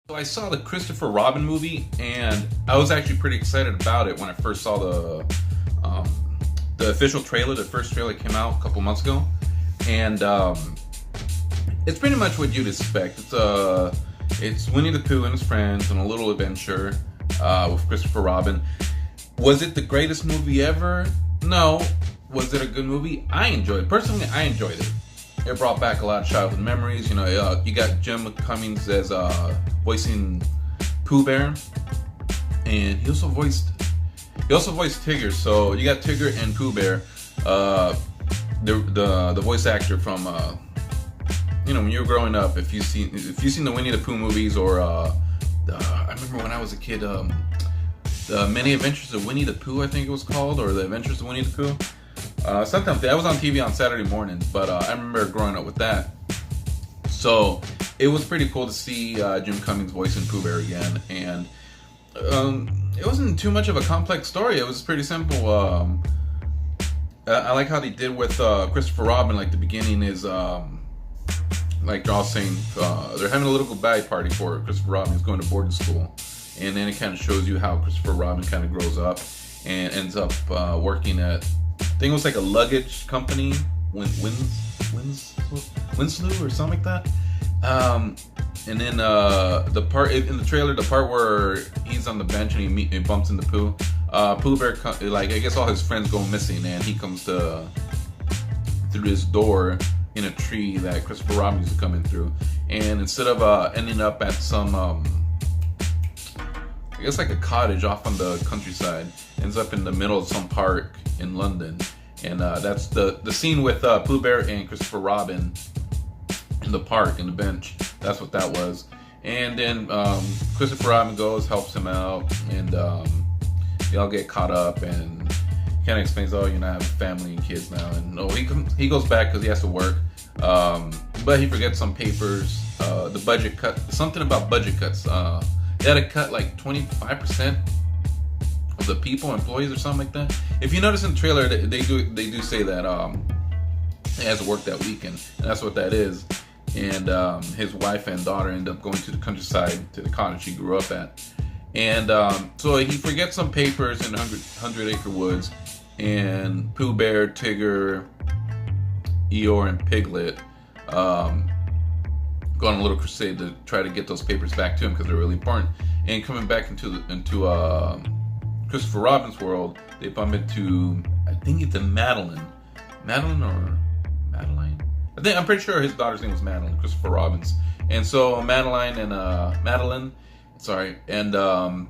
So I saw the Christopher Robin movie, and I was actually pretty excited about it when I first saw um, the official trailer. The first trailer came out a couple months ago, and it's pretty much what you'd expect. It's Winnie the Pooh and his friends on a little adventure with Christopher Robin. Was it the greatest movie ever? No. Was it a good movie? I enjoyed it. Personally, I enjoyed it. It brought back a lot of childhood memories. You know, you got Jim Cummings as voicing Pooh Bear, and he also voiced Tigger. So you got Tigger and Pooh Bear. The voice actor from when you were growing up, if you've seen the Winnie the Pooh movies, or I remember when I was a kid, the Many Adventures of Winnie the Pooh, I think it was called, or the Adventures of Winnie the Pooh. Sometimes that was on TV on Saturday mornings, but I remember growing up with that. So it was pretty cool to see Jim Cummings voicing Pooh Bear again, and it wasn't too much of a complex story. It was pretty simple. I like how they did with Christopher Robin. Like the beginning is like they're all saying they're having a little goodbye party for Christopher Robin. He's going to boarding school, and then it kind of shows you how Christopher Robin kind of grows up and ends up working at, I think it was like a luggage company, Winslow or something like that. And then the part in the trailer, the part where he's on the bench and he bumps into Pooh. Pooh Bear, like I guess all his friends go missing, and he comes through this door in a tree that Christopher Robin used to come in through. And instead of ending up at some, I guess like a cottage off on the countryside, ends up in the middle of some park in London. And that's the scene with Pooh Bear and Christopher Robin in the park, in the bench. That's what that was. And then Christopher Robin goes, helps him out, and they all get caught up, and kind of explains, oh, you know, I have a family and kids now. And no, he goes back because he has to work, but he forgets some papers. The budget cut, something about budget cuts. They had to cut like 25% of the employees or something like that. If you notice in the trailer, they do say that he has to work that weekend, and that's what that is. And his wife and daughter end up going to the countryside, to the cottage he grew up at. And so he forgets some papers in 100 Acre Woods, and Pooh Bear, Tigger, Eeyore, and Piglet go on a little crusade to try to get those papers back to him because they're really important. And coming back into Christopher Robin's world, they bump into, I think it's Madeline or Madeline. I'm pretty sure his daughter's name was Madeline, Christopher Robin's. And so Madeline and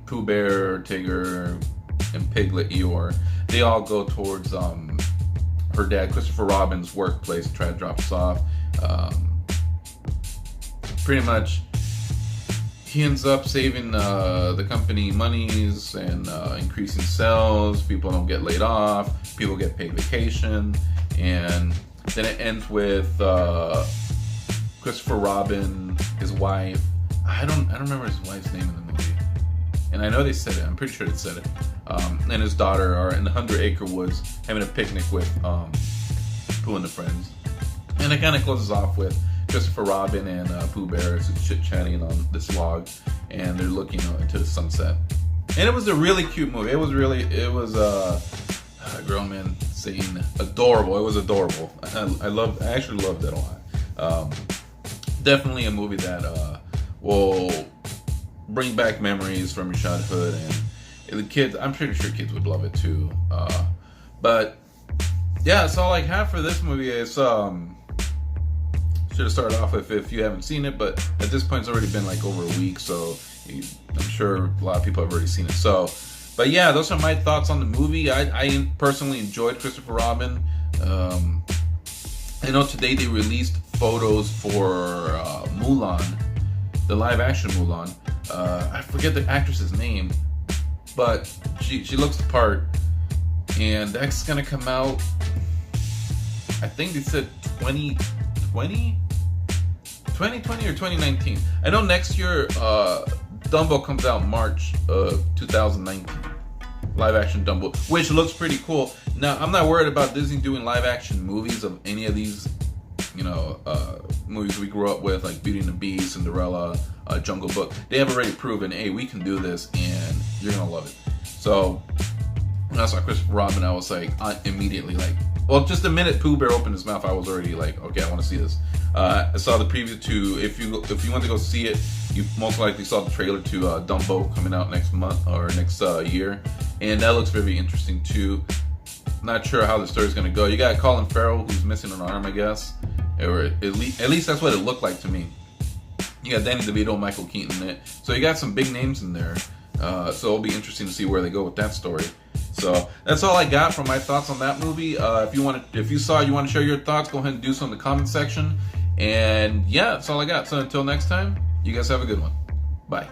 Pooh Bear, Tigger, and Piglet, Eeyore, they all go towards her dad, Christopher Robin's workplace to try to drop us off. Pretty much, he ends up saving the company monies and increasing sales. People don't get laid off. People get paid vacation, and then it ends with Christopher Robin, his wife. I don't remember his wife's name in the movie, and I know they said it. I'm pretty sure they said it. And his daughter are in the 100 Acre Woods having a picnic with Pooh and the friends, and it kind of closes off with Christopher Robin and Pooh Bear chit-chatting on this log, and they're looking into the sunset. And it was a really cute movie. It was a grown man saying adorable. It was adorable. I actually loved it a lot. Definitely a movie that will bring back memories from your childhood, and the kids, I'm pretty sure kids would love it too. But yeah, that's all I have for this movie. It's should have started off with if you haven't seen it, but at this point it's already been like over a week, so I'm sure a lot of people have already seen it. So, but yeah, those are my thoughts on the movie. I personally enjoyed Christopher Robin. I know today they released photos for Mulan, the live action Mulan. I forget the actress's name, but she looks the part, and that's gonna come out, I think they said 2020 or 2019. I know next year Dumbo comes out March of 2019. Live action Dumbo, which looks pretty cool. Now, I'm not worried about Disney doing live action movies of any of these movies we grew up with, like Beauty and the Beast, Cinderella, Jungle Book. They have already proven, hey, we can do this, and you're gonna love it. So when I saw Christopher Robin, I was like, immediately like, well, just the minute Pooh Bear opened his mouth, I was already like, okay, I want to see this. I saw the preview to, if you want to go see it, you most likely saw the trailer to Dumbo coming out next month or next year, and that looks very interesting too. Not sure how the story's going to go. You got Colin Farrell, who's missing an arm, I guess, or at least that's what it looked like to me. You got Danny DeVito, Michael Keaton in it, so you got some big names in there. So it'll be interesting to see where they go with that story. So that's all I got from my thoughts on that movie. If you want to share your thoughts, go ahead and do so in the comment section. And yeah, that's all I got. So until next time, you guys have a good one. Bye.